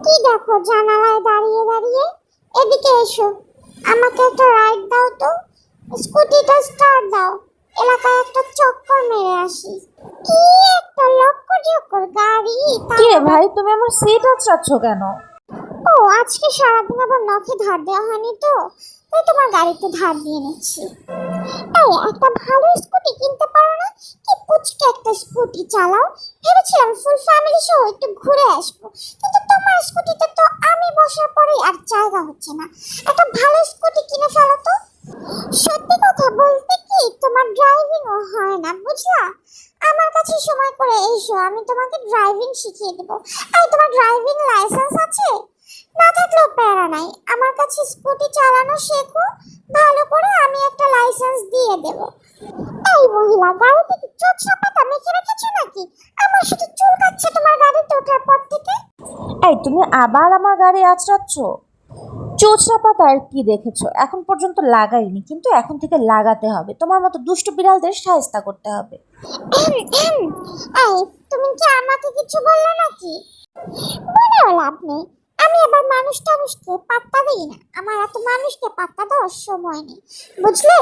কি দেখো জানালায় দাঁড়িয়ে দাঁড়িয়ে? এদিকে এসো, আমাকে একটা রাইড দাও তো। স্কুটিটা স্টার্ট দাও, এলাকায় একটা চক্কর মেরে আসি। কি একটা লক্কর চক্কর গাড়ি! কি রে ভাই, তুমি আমার সিট আঁচড়াচ্ছ কেন? ও, আজকে সারাদিন আবার নখে ধার দেওয়া হয়নি তো, তাই তোমার গাড়িতে ধার দিয়ে নিচ্ছি। এই একটা ভালো স্কুটি কিনতে পারো না? কি পুচকে একটা স্কুটি চালাও। ভেবেছিলাম ফুল ফ্যামিলি সহ একটু ঘুরে আসবো, কিন্তু তোমার স্কুটিতে তো আমি বসার পরে আর জায়গা হচ্ছে না। একটা ভালো স্কুটি কিনে ফেলো তো। সত্যি কথা বলতে কি, তোমার ড্রাইভিংও হয় না, বুঝলা? আমার কাছে সময় করে এসো, আমি তোমাকে ড্রাইভিং শিখিয়ে দেবো। এই তোমার ড্রাইভিং লাইসেন্স আছে? না থাকলেও প্যারা নাই, আমার কাছে স্কুটি চালানো শেখো ভালো করে, আমি একটা লাইসেন্স দিয়ে দেবো। এই মহিলা, গাড়িতে কি চোচা পাতা মেখে রেখেছো নাকি? আমার শুধু চুল কাচ্ছে তোমার গাড়িতে ওঠার পর থেকে। এই, তুমি আবার আমার গাড়ি আঁচড়াচ্ছ? চোচরা পাতা আর কি দেখেছো? এখন পর্যন্ত লাগাইনি, কিন্তু এখন থেকে লাগাতে হবে। তোমার মতো দুষ্টু বিড়ালদের শায়েস্তা করতে হবে। এই, তুমি কি আমাকে কিছু বললে নাকি? বলেও লাভ নেই, আমি আবার মানুষকে পাত্তা দিই না, আমার এত মানুষকে পাত্তা দেওয়ার সময় নেই, বুঝলে?